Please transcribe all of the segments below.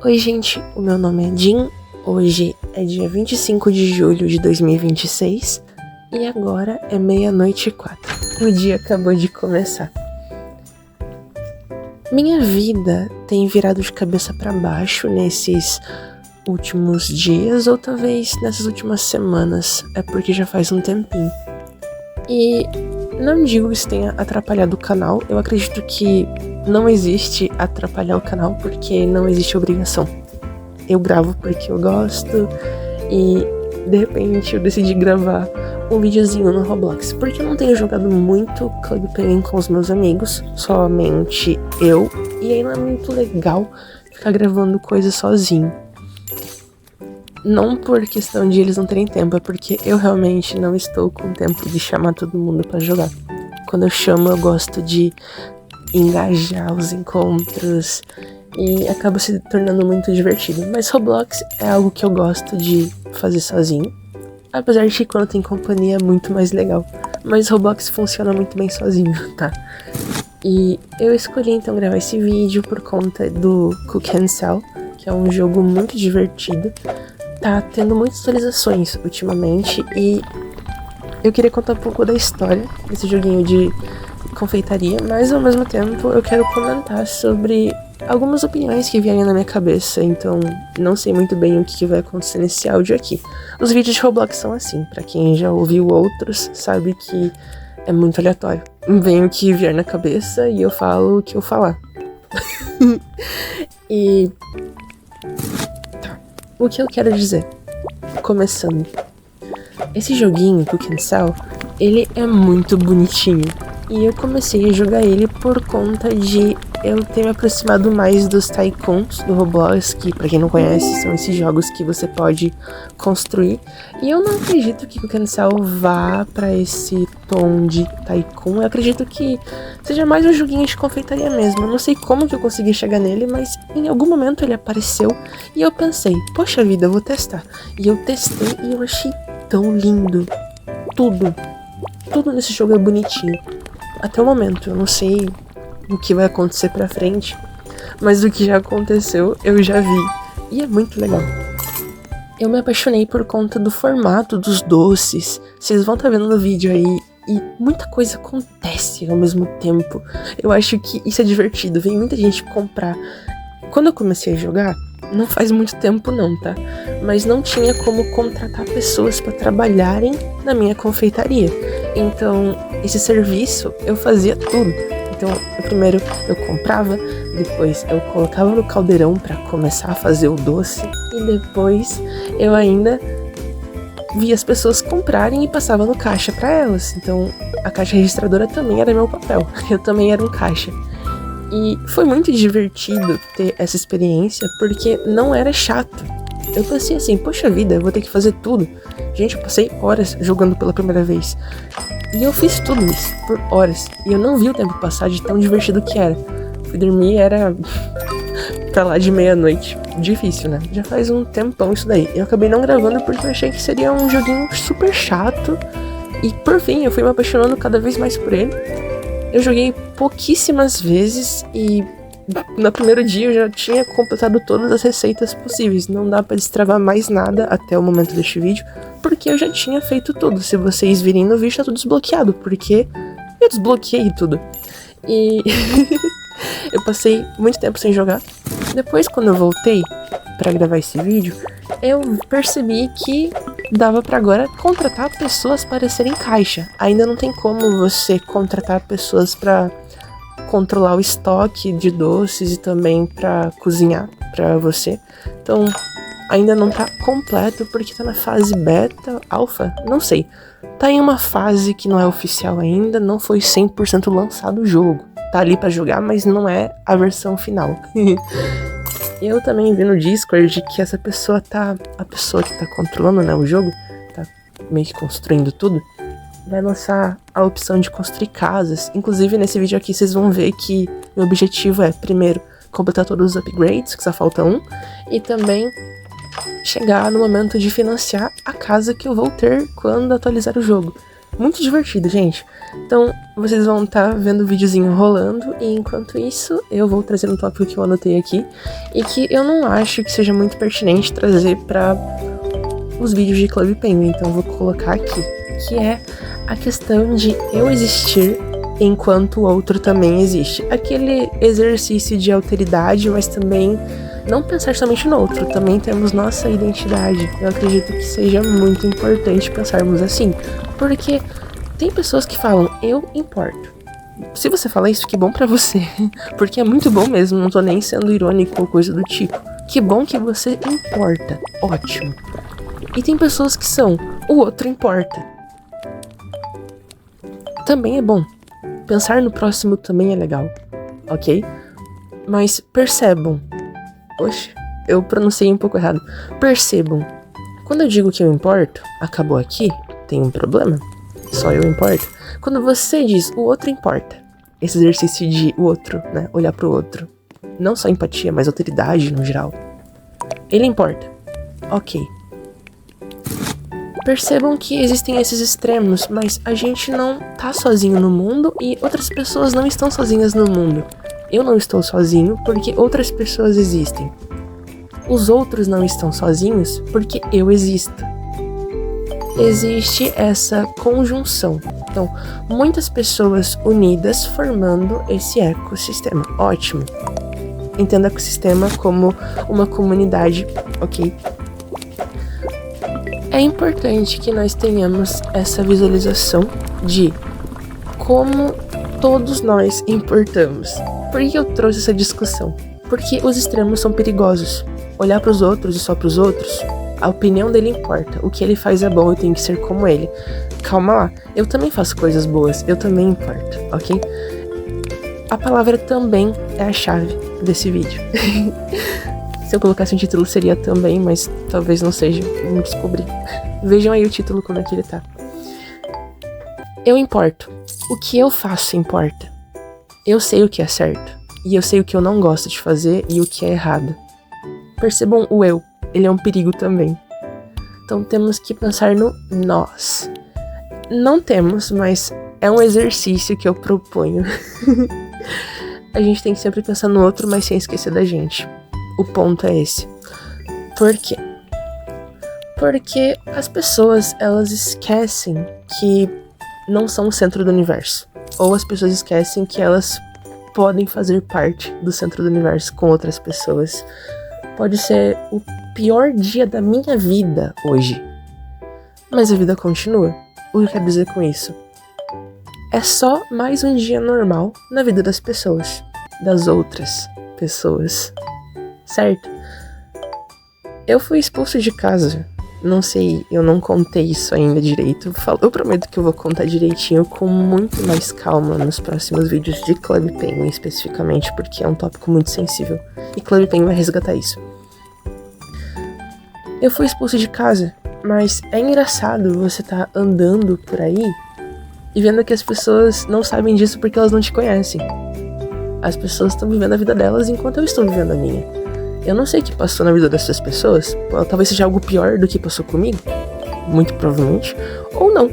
Oi gente, o meu nome é Jin, hoje é dia 25 de julho de 2026 e agora é 00:04. O dia acabou de começar. Minha vida tem virado de cabeça para baixo nesses últimos dias ou talvez nessas últimas semanas, é porque já faz um tempinho. E não digo que isso tenha atrapalhado o canal, eu acredito que não existe atrapalhar o canal porque não existe obrigação. Eu gravo porque eu gosto e de repente eu decidi gravar um videozinho no Roblox, porque eu não tenho jogado muito Club Penguin com os meus amigos, somente eu, e aí não é muito legal ficar gravando coisa sozinho. Não por questão de eles não terem tempo, é porque eu realmente não estou com tempo de chamar todo mundo pra jogar. Quando eu chamo, eu gosto de engajar os encontros e acaba se tornando muito divertido. Mas Roblox é algo que eu gosto de fazer sozinho, apesar de que quando tem companhia é muito mais legal. Mas Roblox funciona muito bem sozinho, tá? E eu escolhi então gravar esse vídeo por conta do Cook and Sell, que é um jogo muito divertido. Tá tendo muitas atualizações ultimamente e eu queria contar um pouco da história desse joguinho de confeitaria, mas ao mesmo tempo eu quero comentar sobre algumas opiniões que vierem na minha cabeça, então não sei muito bem o que vai acontecer nesse áudio aqui. Os vídeos de Roblox são assim, pra quem já ouviu outros sabe que é muito aleatório. Vem o que vier na cabeça e eu falo o que eu falar. E o que eu quero dizer? Começando. Esse joguinho, Cook and Sell, ele é muito bonitinho. E eu comecei a jogar ele por conta de eu ter me aproximado mais dos Tycoons do Roblox, que pra quem não conhece, são esses jogos que você pode construir. E eu não acredito que Cook and Sell vá pra esse tom de Tycoon. Eu acredito que seja mais um joguinho de confeitaria mesmo. Eu não sei como que eu consegui chegar nele, mas em algum momento ele apareceu e eu pensei, poxa vida, eu vou testar. E eu testei e eu achei tão lindo. Tudo nesse jogo é bonitinho. Até o momento, eu não sei o que vai acontecer pra frente, mas o que já aconteceu, eu já vi. E é muito legal. Eu me apaixonei por conta do formato dos doces. Vocês vão estar vendo no vídeo aí. E muita coisa acontece ao mesmo tempo. Eu acho que isso é divertido. Vem muita gente comprar. Quando eu comecei a jogar, não faz muito tempo não, tá? Mas não tinha como contratar pessoas pra trabalharem na minha confeitaria. Então, esse serviço, eu fazia tudo. Então, primeiro eu comprava, depois eu colocava no caldeirão pra começar a fazer o doce, e depois eu ainda via as pessoas comprarem e passava no caixa pra elas. Então, a caixa registradora também era meu papel. Eu também era um caixa. E foi muito divertido ter essa experiência, porque não era chato. Eu pensei assim, poxa vida, eu vou ter que fazer tudo. Gente, eu passei horas jogando pela primeira vez. E eu fiz tudo isso por horas. E eu não vi o tempo passar de tão divertido que era. Fui dormir, era pra lá de 00:00. Difícil, né? Já faz um tempão isso daí. Eu acabei não gravando porque eu achei que seria um joguinho super chato. E por fim, eu fui me apaixonando cada vez mais por ele. Eu joguei pouquíssimas vezes e no primeiro dia eu já tinha completado todas as receitas possíveis. Não dá pra destravar mais nada até o momento deste vídeo, porque eu já tinha feito tudo. Se vocês virem no vídeo, tá tudo desbloqueado, porque eu desbloqueei tudo. E eu passei muito tempo sem jogar. Depois, quando eu voltei pra gravar esse vídeo, eu percebi que dava pra agora contratar pessoas para serem caixa. Ainda não tem como você contratar pessoas pra controlar o estoque de doces e também pra cozinhar pra você. Então, ainda não tá completo porque tá na fase beta, alpha, não sei. Tá em uma fase que não é oficial ainda, não foi 100% lançado o jogo. Tá ali pra jogar, mas não é a versão final. Eu também vi no Discord que essa pessoa a pessoa que tá controlando, né, o jogo, tá meio que construindo tudo, vai lançar a opção de construir casas. Inclusive nesse vídeo aqui vocês vão ver que meu objetivo é, primeiro, completar todos os upgrades, que só falta um, e também chegar no momento de financiar a casa que eu vou ter quando atualizar o jogo. Muito divertido, gente. Então, vocês vão estar vendo o videozinho rolando, e enquanto isso, eu vou trazer um tópico que eu anotei aqui, e que eu não acho que seja muito pertinente trazer para os vídeos de Clube Penguin, então eu vou colocar aqui, que é a questão de eu existir enquanto o outro também existe. Aquele exercício de alteridade, mas também não pensar somente no outro, também temos nossa identidade. Eu acredito que seja muito importante pensarmos assim, porque tem pessoas que falam, eu importo. Se você fala isso, que bom pra você, porque é muito bom mesmo, não tô nem sendo irônico ou coisa do tipo. Que bom que você importa, ótimo. E tem pessoas que são, o outro importa. Também é bom. Pensar no próximo também é legal, ok? Mas percebam. Oxe, eu pronunciei um pouco errado. Percebam. Quando eu digo que eu importo, acabou aqui, tem um problema. Só eu importo. Quando você diz o outro importa, esse exercício de o outro, né? Olhar pro outro. Não só empatia, mas autoridade no geral. Ele importa. Ok. Percebam que existem esses extremos, mas a gente não tá sozinho no mundo e outras pessoas não estão sozinhas no mundo. Eu não estou sozinho porque outras pessoas existem. Os outros não estão sozinhos porque eu existo. Existe essa conjunção. Então, muitas pessoas unidas formando esse ecossistema. Ótimo. Entenda o ecossistema como uma comunidade, ok? É importante que nós tenhamos essa visualização de como todos nós importamos. Por que eu trouxe essa discussão? Porque os extremos são perigosos. Olhar para os outros e só para os outros, a opinião dele importa. O que ele faz é bom, eu tenho que ser como ele. Calma lá, eu também faço coisas boas, eu também importo, ok? A palavra também é a chave desse vídeo. Se eu colocasse um título seria também, mas talvez não seja. Vamos descobrir. Vejam aí o título como é que ele tá. Eu importo. O que eu faço importa. Eu sei o que é certo. E eu sei o que eu não gosto de fazer e o que é errado. Percebam o eu. Ele é um perigo também. Então temos que pensar no nós. Não temos, mas é um exercício que eu proponho. A gente tem que sempre pensar no outro, mas sem esquecer da gente. O ponto é esse. Por quê? Porque as pessoas, elas esquecem que não são o centro do universo. Ou as pessoas esquecem que elas podem fazer parte do centro do universo com outras pessoas. Pode ser o pior dia da minha vida hoje. Mas a vida continua. O que eu quero dizer com isso? É só mais um dia normal na vida das pessoas. Das outras pessoas. Certo? Eu fui expulso de casa. Não sei, eu não contei isso ainda direito. Eu prometo que eu vou contar direitinho com muito mais calma nos próximos vídeos de Clube Penguin, especificamente, porque é um tópico muito sensível. E Clube Penguin vai resgatar isso. Eu fui expulso de casa, mas é engraçado você tá andando por aí e vendo que as pessoas não sabem disso porque elas não te conhecem. As pessoas estão vivendo a vida delas enquanto eu estou vivendo a minha. Eu não sei o que passou na vida dessas pessoas. Talvez seja algo pior do que passou comigo. Muito provavelmente. Ou não.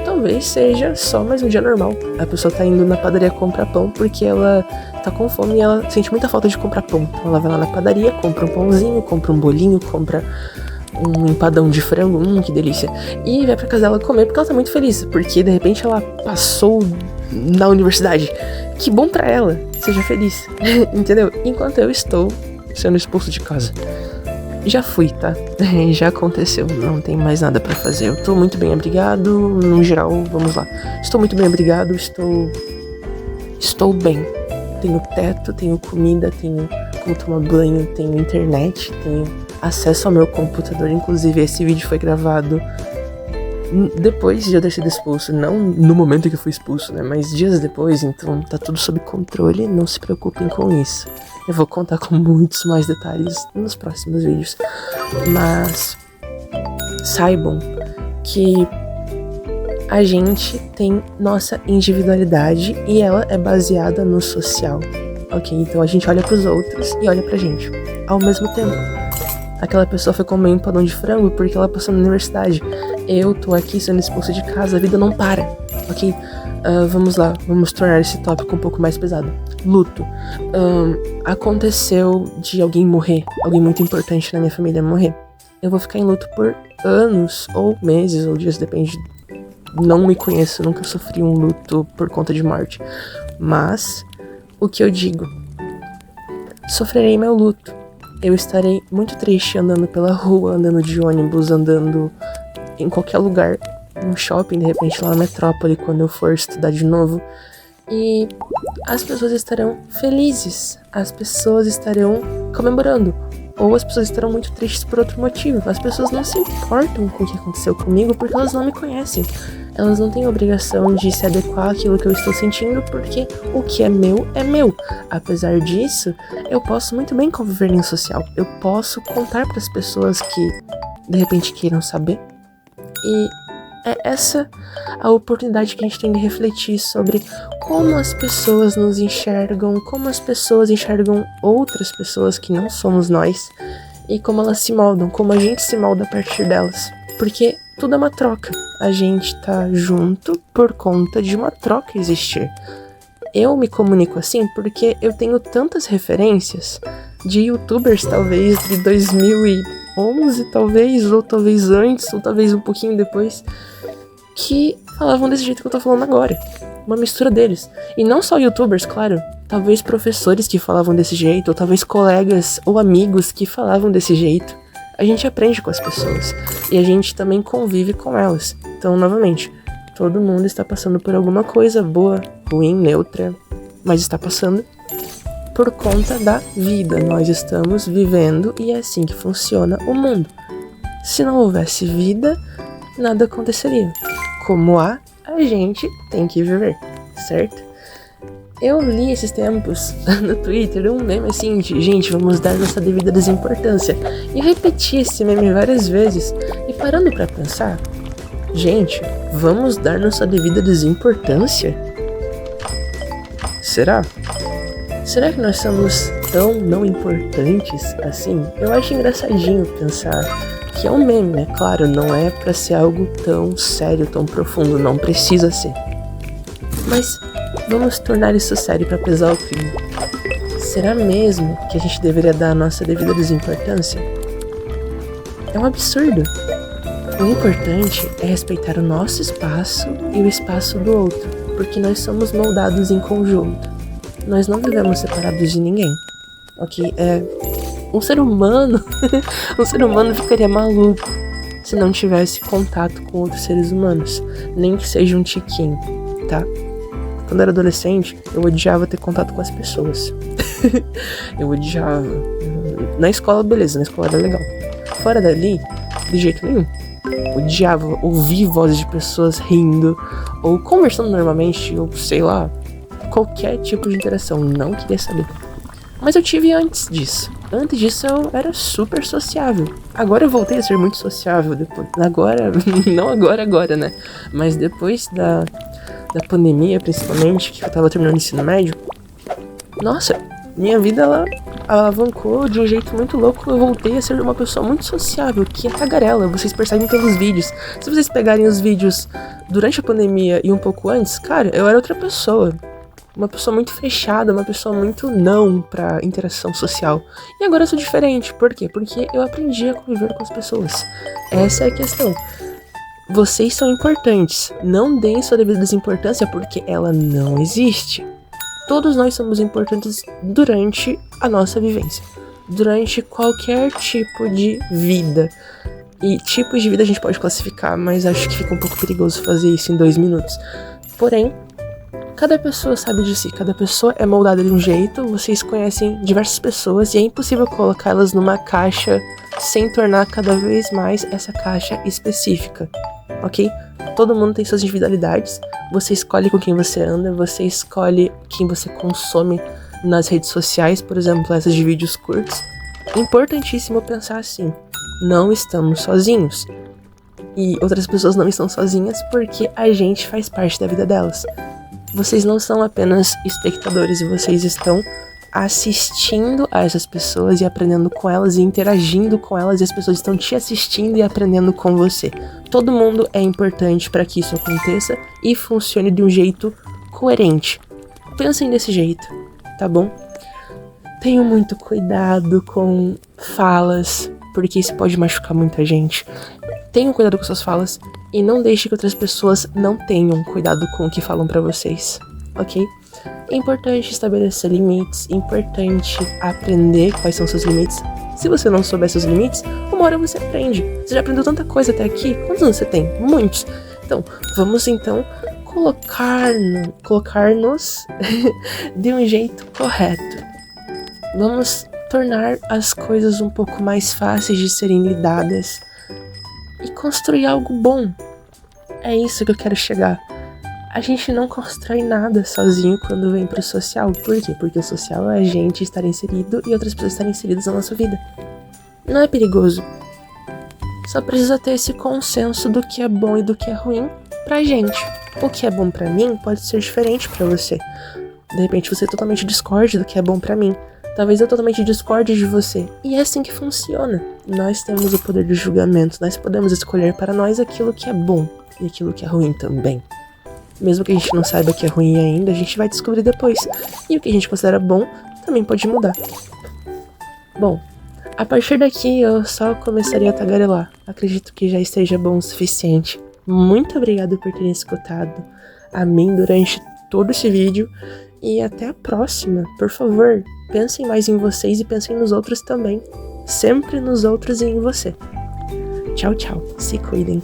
Talvez seja só mais um dia normal. A pessoa tá indo na padaria comprar pão porque ela tá com fome e ela sente muita falta de comprar pão. Então ela vai lá na padaria, compra um pãozinho, compra um bolinho, compra um empadão de frango. Que delícia. E vai pra casa dela comer porque ela tá muito feliz. Porque de repente ela passou na universidade. Que bom pra ela. Seja feliz. Entendeu? Enquanto eu estou sendo expulso de casa. Já fui, tá? Já aconteceu. Não tem mais nada pra fazer. Eu tô muito bem abrigado. No geral, vamos lá. Estou muito bem abrigado. Estou bem. Tenho teto, tenho comida, tenho como tomar banho, tenho internet, tenho acesso ao meu computador. Inclusive, esse vídeo foi gravado depois de eu ter sido expulso. Não no momento que eu fui expulso, né? Mas dias depois, então tá tudo sob controle. Não se preocupem com isso. Eu vou contar com muitos mais detalhes nos próximos vídeos. Mas saibam que a gente tem nossa individualidade e ela é baseada no social, ok? Então a gente olha pros outros e olha pra gente ao mesmo tempo. Aquela pessoa foi comer um empadão de frango porque ela passou na universidade. Eu tô aqui sendo expulso de casa, a vida não para. ok? Vamos lá, vamos tornar esse tópico um pouco mais pesado. Luto. Aconteceu de alguém morrer, alguém muito importante na minha família morrer. Eu vou ficar em luto por anos, ou meses, ou dias, depende. Não me conheço, nunca sofri um luto por conta de morte. Mas, o que eu digo? Sofrerei meu luto. Eu estarei muito triste andando pela rua, andando de ônibus, andando em qualquer lugar, num shopping, de repente lá na metrópole, quando eu for estudar de novo. E as pessoas estarão felizes, as pessoas estarão comemorando, ou as pessoas estarão muito tristes por outro motivo. As pessoas não se importam com o que aconteceu comigo porque elas não me conhecem. Elas não têm a obrigação de se adequar àquilo que eu estou sentindo, porque o que é meu é meu. Apesar disso, eu posso muito bem conviver em social. Eu posso contar para as pessoas que de repente queiram saber. E é essa a oportunidade que a gente tem de refletir sobre como as pessoas nos enxergam, como as pessoas enxergam outras pessoas que não somos nós, e como elas se moldam, como a gente se molda a partir delas. Porque tudo é uma troca. A gente tá junto por conta de uma troca existir. Eu me comunico assim porque eu tenho tantas referências de youtubers, talvez, de 2011, talvez, ou talvez antes, ou talvez um pouquinho depois, que falavam desse jeito que eu tô falando agora. Uma mistura deles. E não só youtubers, claro. Talvez professores que falavam desse jeito, ou talvez colegas ou amigos que falavam desse jeito. A gente aprende com as pessoas. E a gente também convive com elas. Então, novamente, todo mundo está passando por alguma coisa boa, ruim, neutra, mas está passando por conta da vida. Nós estamos vivendo e é assim que funciona o mundo. Se não houvesse vida, nada aconteceria. Como há, a gente tem que viver, certo? Eu li esses tempos no Twitter um meme assim de gente, vamos dar nossa devida desimportância. E eu repeti esse meme várias vezes. E parando pra pensar, gente, vamos dar nossa devida desimportância? Será? Será que nós somos tão não importantes assim? Eu acho engraçadinho pensar que é um meme, né? Claro, não é pra ser algo tão sério, tão profundo, não precisa ser. Mas vamos tornar isso sério pra pesar o clima. Será mesmo que a gente deveria dar a nossa devida desimportância? É um absurdo. O importante é respeitar o nosso espaço e o espaço do outro, porque nós somos moldados em conjunto. Nós não vivemos separados de ninguém, ok? Um ser humano, um ser humano ficaria maluco se não tivesse contato com outros seres humanos, nem que seja um tiquinho, tá? Quando eu era adolescente, eu odiava ter contato com as pessoas. Eu odiava. Na escola, beleza, na escola era legal. Fora dali, de jeito nenhum. Odiava ouvir vozes de pessoas rindo, ou conversando normalmente, ou sei lá, qualquer tipo de interação. Não queria saber. Mas eu tive antes disso. Antes disso eu era super sociável. Agora eu voltei a ser muito sociável. Agora, não agora, né? Mas depois da pandemia, principalmente, que eu tava terminando o ensino médio, nossa, minha vida, ela alavancou de um jeito muito louco. Eu voltei a ser uma pessoa muito sociável, que é tagarela, vocês percebem pelos vídeos. Se vocês pegarem os vídeos durante a pandemia e um pouco antes, cara, eu era outra pessoa. Uma pessoa muito fechada, uma pessoa muito não pra interação social. E agora eu sou diferente, por quê? Porque eu aprendi a conviver com as pessoas. Essa é a questão. Vocês são importantes, não deem sua devida desimportância porque ela não existe. Todos nós somos importantes durante a nossa vivência, durante qualquer tipo de vida. E tipos de vida a gente pode classificar, mas acho que fica um pouco perigoso fazer isso em 2 minutos. Porém, cada pessoa sabe de si, cada pessoa é moldada de um jeito, vocês conhecem diversas pessoas e é impossível colocá-las numa caixa sem tornar cada vez mais essa caixa específica, ok? Todo mundo tem suas individualidades, você escolhe com quem você anda, você escolhe quem você consome nas redes sociais, por exemplo, essas de vídeos curtos. Importantíssimo pensar assim, não estamos sozinhos. E outras pessoas não estão sozinhas porque a gente faz parte da vida delas. Vocês não são apenas espectadores, vocês estão assistindo a essas pessoas e aprendendo com elas e interagindo com elas, e as pessoas estão te assistindo e aprendendo com você. Todo mundo é importante para que isso aconteça e funcione de um jeito coerente. Pensem desse jeito, tá bom? Tenham muito cuidado com falas, porque isso pode machucar muita gente. Tenham cuidado com suas falas e não deixe que outras pessoas não tenham cuidado com o que falam pra vocês, ok? É importante estabelecer limites, é importante aprender quais são seus limites. Se você não souber seus limites, uma hora você aprende. Você já aprendeu tanta coisa até aqui? Quantos anos você tem? Muitos. Então, vamos então colocar-nos de um jeito correto. Vamos tornar as coisas um pouco mais fáceis de serem lidadas e construir algo bom. É isso que eu quero chegar. A gente não constrói nada sozinho quando vem pro social. Por quê? Porque o social é a gente estar inserido e outras pessoas estarem inseridas na nossa vida. Não é perigoso. Só precisa ter esse consenso do que é bom e do que é ruim pra gente. O que é bom pra mim pode ser diferente pra você. De repente você totalmente discorde do que é bom pra mim. Talvez eu totalmente discorde de você. E é assim que funciona. Nós temos o poder do julgamento. Nós podemos escolher para nós aquilo que é bom e aquilo que é ruim também. Mesmo que a gente não saiba que é ruim ainda, a gente vai descobrir depois. E o que a gente considera bom também pode mudar. Bom, a partir daqui eu só começaria a tagarelar. Acredito que já esteja bom o suficiente. Muito obrigado por terem escutado a mim durante todo esse vídeo. E até a próxima. Por favor, pensem mais em vocês e pensem nos outros também. Sempre nos outros e em você. Tchau, tchau. Se cuidem.